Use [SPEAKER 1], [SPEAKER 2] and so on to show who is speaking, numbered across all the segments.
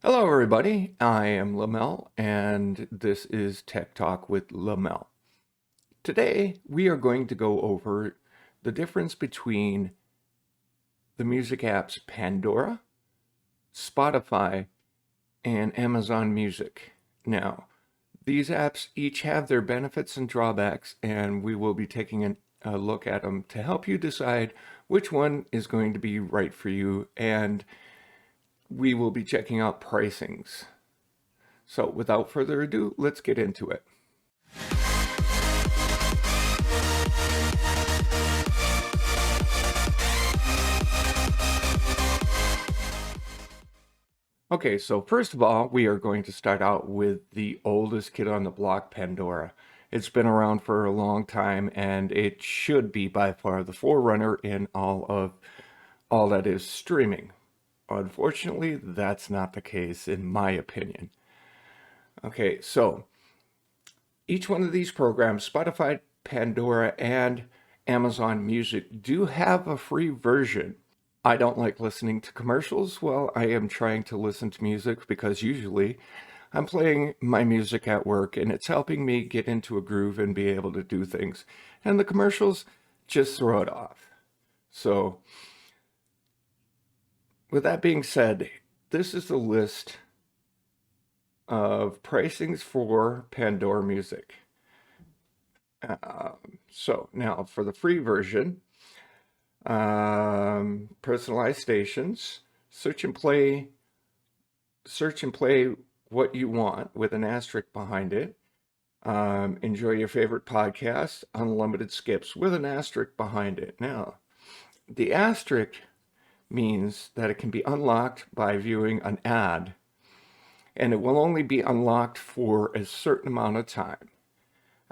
[SPEAKER 1] Hello, everybody. I am Lamel, and this is Tech Talk with Lamel. Today, we are going to go over the difference between the music apps Pandora, Spotify, and Amazon Music. Now, these apps each have their benefits and drawbacks, and we will be taking a look at them to help you decide which one is going to be right for you, and we will be checking out pricings. So without further ado, let's get into it. Okay, so first of all, we are going to start out with the oldest kid on the block, Pandora. It's been around for a long time, and it should be by far the forerunner in all that is streaming. Unfortunately, that's not the case in my opinion. Okay, so each one of these programs, Spotify, Pandora, and Amazon Music, do have a free version. I don't like listening to commercials while I am trying to listen to music because usually I'm playing my music at work and it's helping me get into a groove and be able to do things. And the commercials just throw it off. So, with that being said, this is the list of pricings for Pandora Music. So, now for the free version, personalized stations, search and play what you want with an asterisk behind it. Enjoy your favorite podcast, unlimited skips with an asterisk behind it. Now, the asterisk means that it can be unlocked by viewing an ad, and it will only be unlocked for a certain amount of time,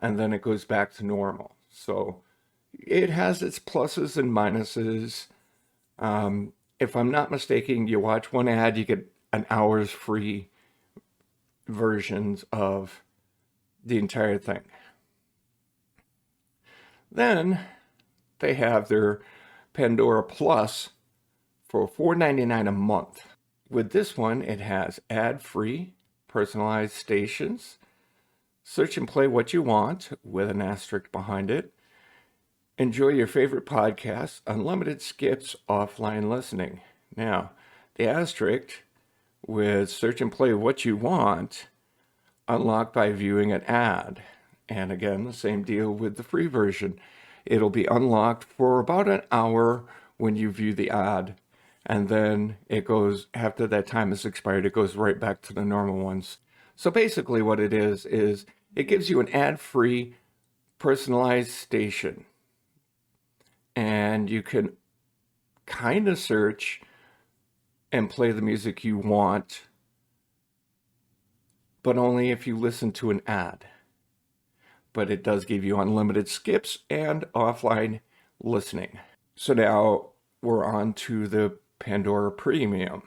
[SPEAKER 1] and then it goes back to normal. So it has its pluses and minuses. If I'm not mistaken, you watch one ad, you get an hour's free versions of the entire thing. Then they have their Pandora Plus for $4.99 a month. With this one, it has ad-free, personalized stations, search and play what you want with an asterisk behind it, enjoy your favorite podcasts, unlimited skips, offline listening. Now, the asterisk with search and play what you want, unlocked by viewing an ad. And again, the same deal with the free version. It'll be unlocked for about an hour when you view the ad. And then it goes, after that time is expired, it goes right back to the normal ones. So basically what it is it gives you an ad-free personalized station. And you can kind of search and play the music you want, but only if you listen to an ad. But it does give you unlimited skips and offline listening. So now we're on to the Pandora Premium.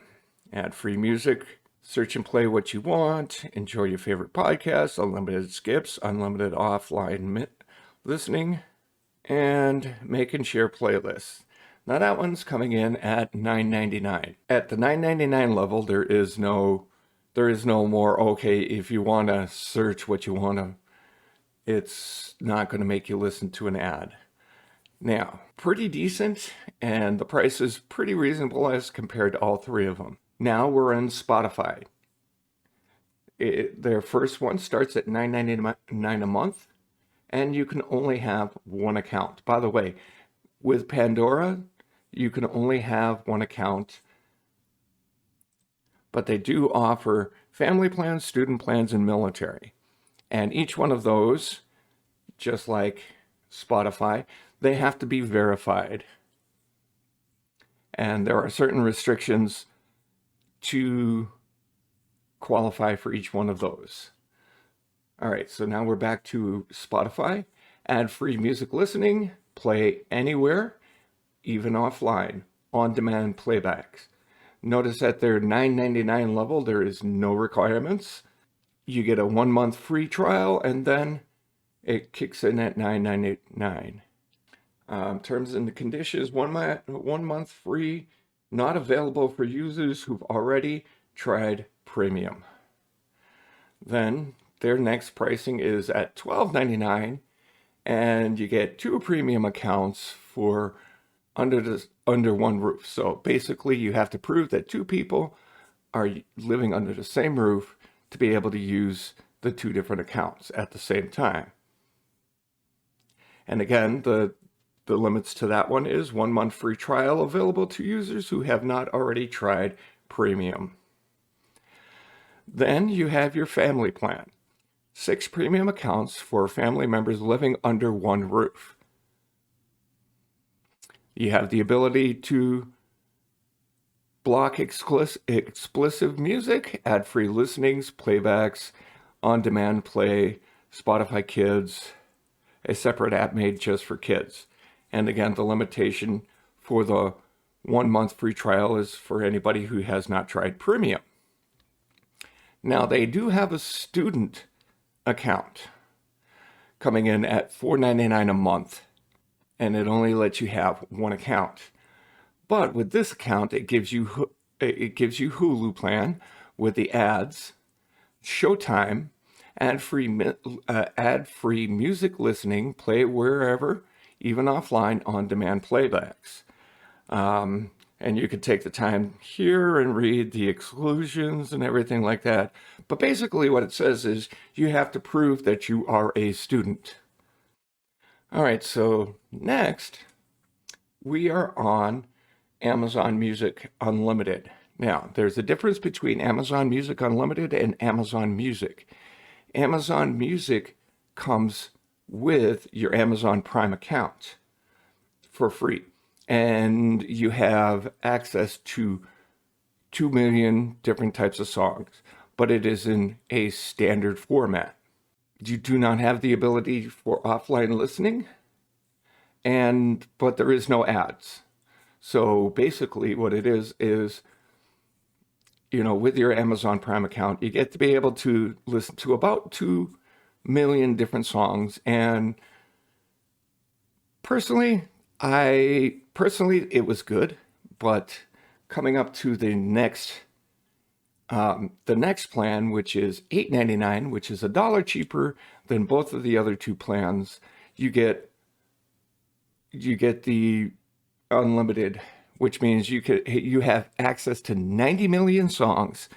[SPEAKER 1] Ad-free music, search and play what you want, enjoy your favorite podcasts, unlimited skips, unlimited offline listening, and make and share playlists. Now that one's coming in at $9.99. At the $9.99 level, there is no more, okay, if you want to search what you want to, it's not going to make you listen to an ad. Now, pretty decent, and the price is pretty reasonable as compared to all three of them. Now we're in Spotify. Their first one starts at $9.99 a month, and you can only have one account. By the way, with Pandora, you can only have one account, but they do offer family plans, student plans, and military. And each one of those, just like Spotify, they have to be verified. And there are certain restrictions to qualify for each one of those. All right, so now we're back to Spotify. Ad-free music listening, play anywhere, even offline, on-demand playbacks. Notice at their $9.99 level, there is no requirements. You get a 1 month free trial, and then it kicks in at $9.99. Terms and conditions, 1 month free, not available for users who've already tried premium. Then their next pricing is at $12.99, and you get 2 premium accounts for under one roof. So basically, you have to prove that 2 people are living under the same roof to be able to use the 2 different accounts at the same time. And again, the limits to that one is 1 month free trial available to users who have not already tried premium. Then you have your family plan. 6 premium accounts for family members living under one roof. You have the ability to block explicit music, ad-free listenings, playbacks, on-demand play, Spotify Kids, a separate app made just for kids. And again, the limitation for the 1 month free trial is for anybody who has not tried premium. Now, they do have a student account coming in at $4.99 a month, and it only lets you have 1 account. But with this account, it gives you Hulu plan with the ads, Showtime, ad-free music listening, play wherever, even offline, on-demand playbacks. And you could take the time here and read the exclusions and everything like that. But basically what it says is you have to prove that you are a student. All right, so next we are on Amazon Music Unlimited. Now, there's a difference between Amazon Music Unlimited and Amazon Music. Amazon Music comes with your Amazon Prime account for free, and you have access to 2 million different types of songs, but it is in a standard format. You do not have the ability for offline listening, but there is no ads. So basically what it is, with your Amazon Prime account, you get to be able to listen to about 2 million different songs. And personally, it was good, but coming up to the next plan, which is $8.99, which is $1 cheaper than both of the other 2 plans, you get the unlimited, which means you have access to 90 million songs.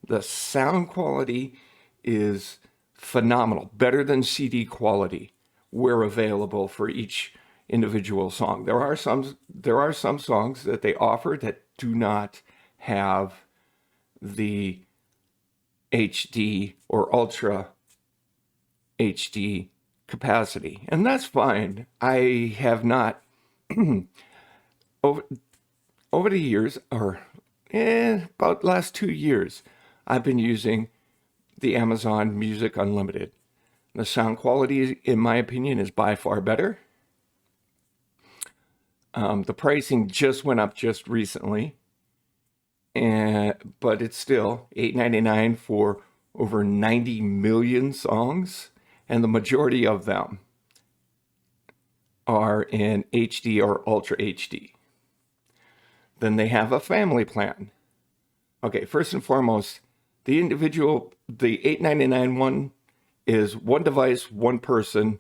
[SPEAKER 1] The sound quality is phenomenal, better than CD quality where available for each individual song. There are some songs that they offer that do not have the HD or Ultra HD capacity, and that's fine. I have not over the years, or about the last 2 years, I've been using the Amazon Music Unlimited. The sound quality, in my opinion, is by far better. The pricing just went up just recently, but it's still $8.99 for over 90 million songs, and the majority of them are in HD or Ultra HD. Then they have a family plan. Okay, first and foremost, the $8.99 one is 1 device, 1 person.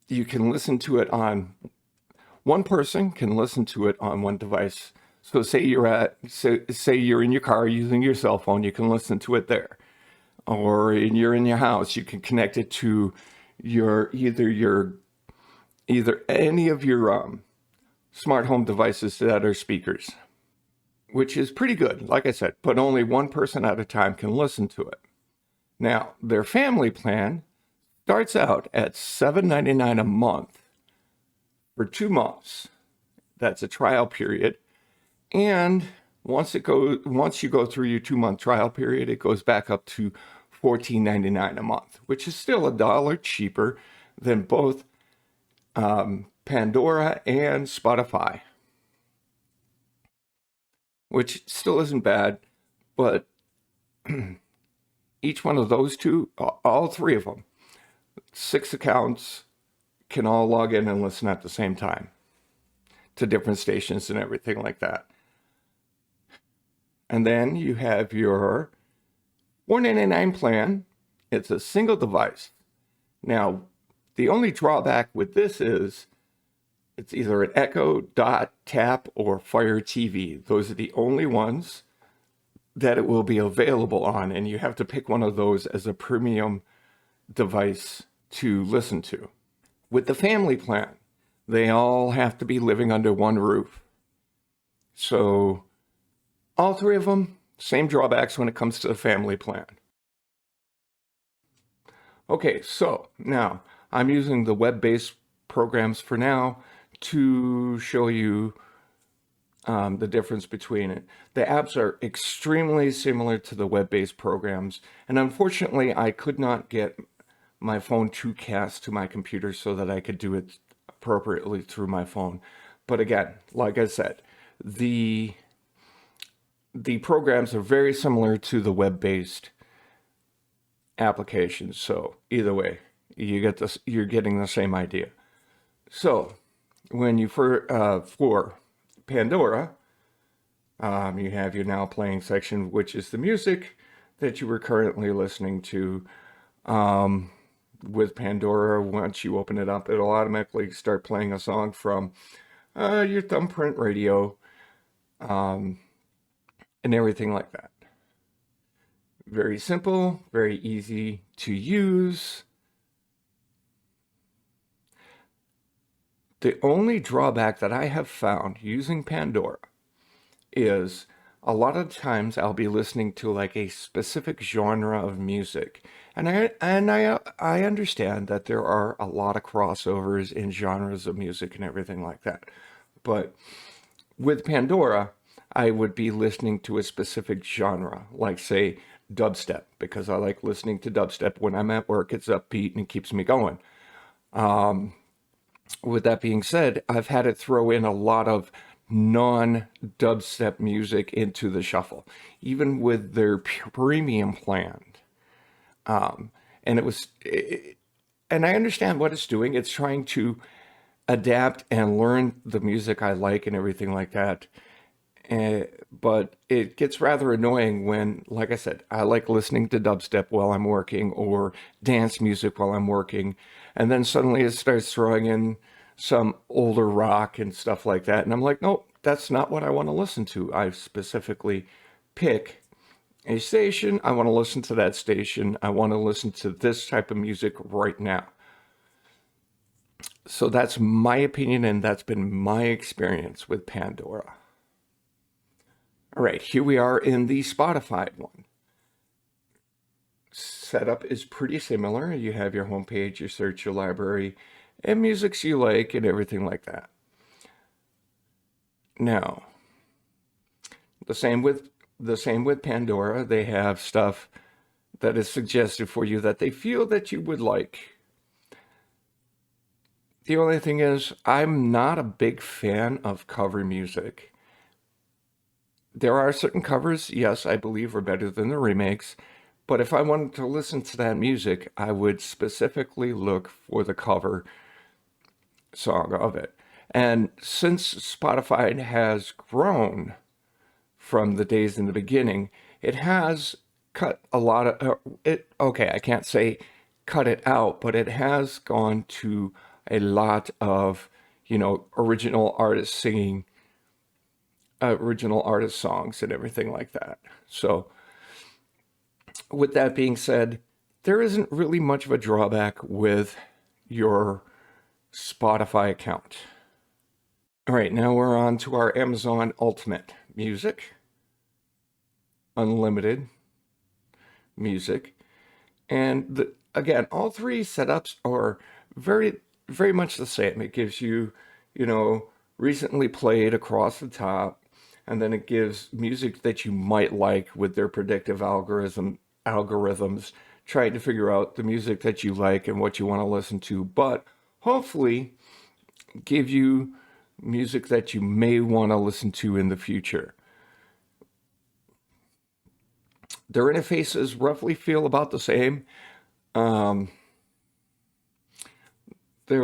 [SPEAKER 1] You can listen to it on, 1 person can listen to it on 1 device. So say you're in your car using your cell phone, you can listen to it there. Or you're in your house, you can connect it to either any of your smart home devices that are speakers, which is pretty good, like I said, but only 1 person at a time can listen to it. Now, their family plan starts out at $7.99 a month for 2 months. That's a trial period. And once you go through your 2-month trial period, it goes back up to $14.99 a month, which is still $1 cheaper than both Pandora and Spotify, which still isn't bad, but each one of those 2, all 3 of them, 6 accounts can all log in and listen at the same time to different stations and everything like that. And then you have your $4.99 plan. It's a single device. Now, the only drawback with this is it's either an Echo, Dot, Tap, or Fire TV. Those are the only ones that it will be available on, and you have to pick one of those as a premium device to listen to. With the family plan, they all have to be living under one roof. So all three of them, same drawbacks when it comes to the family plan. Okay, so now I'm using the web-based programs for now to show you the difference between it. The apps are extremely similar to the web-based programs, and unfortunately I could not get my phone to cast to my computer so that I could do it appropriately through my phone. But again, like I said, the programs are very similar to the web-based applications. So either way, you get this, you're getting the same idea. So when you for Pandora, you have your now playing section, which is the music that you were currently listening to. With Pandora, once you open it up, it'll automatically start playing a song from your thumbprint radio, and everything like that. Very simple, very easy to use. The only drawback that I have found using Pandora is a lot of times I'll be listening to like a specific genre of music. And I understand that there are a lot of crossovers in genres of music and everything like that. But with Pandora, I would be listening to a specific genre, like say dubstep, because I like listening to dubstep when I'm at work. It's upbeat and it keeps me going. With that being said, I've had it throw in a lot of non-dubstep music into the shuffle, even with their premium plan. And and I understand what it's doing. It's trying to adapt and learn the music I like and everything like that. But it gets rather annoying when, like I said, I like listening to dubstep while I'm working or dance music while I'm working. And then suddenly it starts throwing in some older rock and stuff like that. And I'm like, nope, that's not what I want to listen to. I specifically pick a station. I want to listen to that station. I want to listen to this type of music right now. So that's my opinion, and that's been my experience with Pandora. All right, here we are in the Spotify one. Setup is pretty similar. You have your homepage, you search your library, and musics you like, and everything like that. Now, the same with Pandora. They have stuff that is suggested for you that they feel that you would like. The only thing is, I'm not a big fan of cover music. There are certain covers, yes, I believe are better than the remakes, but if I wanted to listen to that music, I would specifically look for the cover song of it. And since Spotify has grown from the days in the beginning, it has cut a lot of it. Okay, I can't say cut it out, but it has gone to a lot of, original artists singing original artist songs and everything like that. So with that being said, there isn't really much of a drawback with your Spotify account. All right, now we're on to our Amazon Ultimate Music, Unlimited Music. And again, all three setups are very, very much the same. It gives you, recently played across the top, and then it gives music that you might like with their predictive algorithms, trying to figure out the music that you like and what you want to listen to, but hopefully give you music that you may want to listen to in the future. Their interfaces roughly feel about the same. Their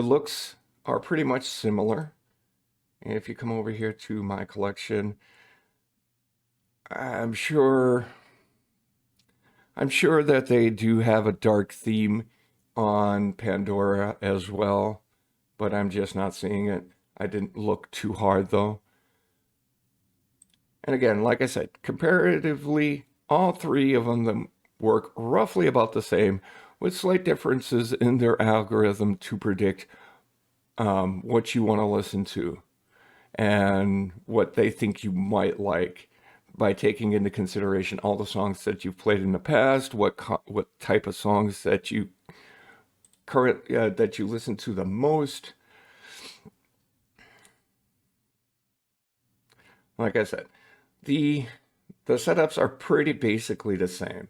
[SPEAKER 1] looks are pretty much similar. And if you come over here to my collection, I'm sure that they do have a dark theme on Pandora as well, but I'm just not seeing it. I didn't look too hard though. And again, like I said, comparatively, all three of them work roughly about the same, with slight differences in their algorithm to predict what you want to listen to and what they think you might like, by taking into consideration all the songs that you've played in the past, what type of songs that you listen to the most. Like I said, the setups are pretty basically the same.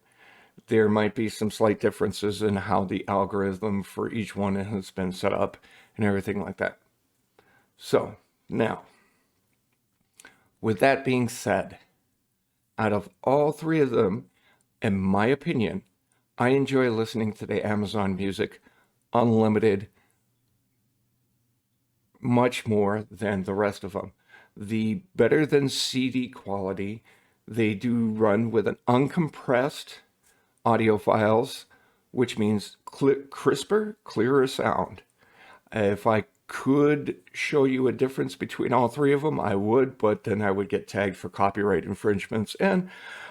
[SPEAKER 1] There might be some slight differences in how the algorithm for each one has been set up and everything like that. So now, with that being said, out of all three of them, in my opinion, I enjoy listening to the Amazon Music Unlimited much more than the rest of them. The better than CD quality, they do run with an uncompressed audio files, which means crisper, clearer sound. If I could show you a difference between all three of them, I would, but then I would get tagged for copyright infringements, and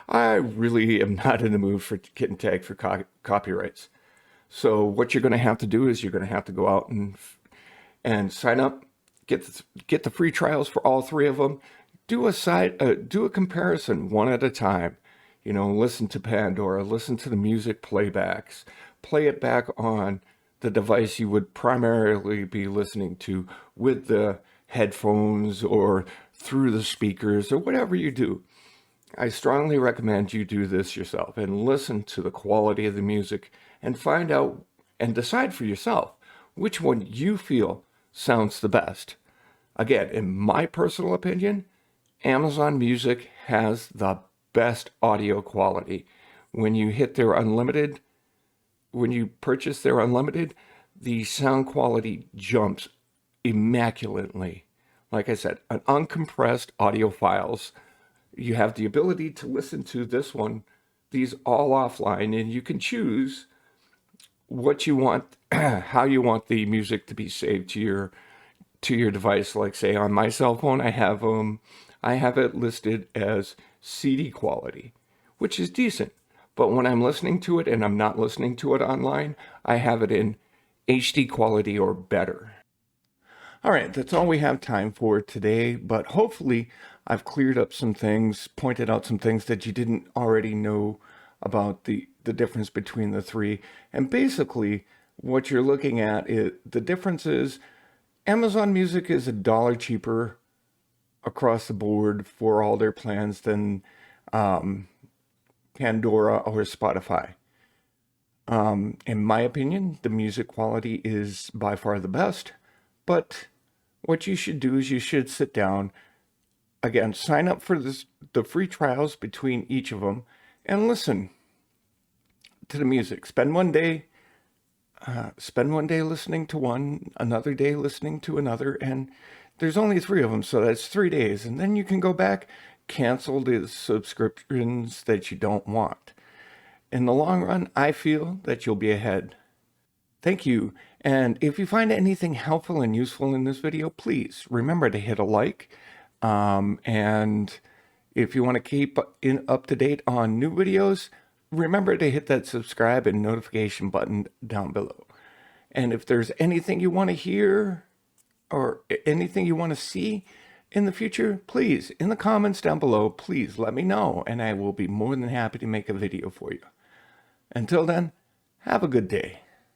[SPEAKER 1] I really am not in the mood for getting tagged for copyrights. So what you're going to have to do is you're going to have to go out and sign up, get the free trials for all three of them, do a comparison one at a time. You know, listen to Pandora, listen to the music playbacks, play it back on the device you would primarily be listening to with the headphones or through the speakers or whatever you do. I strongly recommend you do this yourself and listen to the quality of the music and find out and decide for yourself which one you feel sounds the best. Again, in my personal opinion, Amazon Music has the best audio quality. When you purchase their unlimited, the sound quality jumps immaculately. Like I said, an uncompressed audio files. You have the ability to listen to these all offline, and you can choose what you want, how you want the music to be saved to your device. Like say on my cell phone, I have it listed as CD quality, which is decent. But when I'm listening to it and I'm not listening to it online, I have it in HD quality or better. All right, that's all we have time for today, but hopefully I've cleared up some things, pointed out some things that you didn't already know about the difference between the three. And basically what you're looking at is the difference is Amazon Music is $1 cheaper across the board for all their plans than Pandora or Spotify. In my opinion, the music quality is by far the best, but what you should do is you should sit down, again, sign up for the free trials between each of them, and listen to the music. Spend one day listening to one, another day listening to another, and there's only three of them, so that's 3 days, and then you can go back, cancel the subscriptions that you don't want. In the long run, I feel that you'll be ahead. Thank you. And if you find anything helpful and useful in this video, please remember to hit a like. And if you want to keep up to date on new videos, remember to hit that subscribe and notification button down below. And if there's anything you want to hear or anything you want to see in the future, please, in the comments down below, please let me know, and I will be more than happy to make a video for you. Until then, have a good day.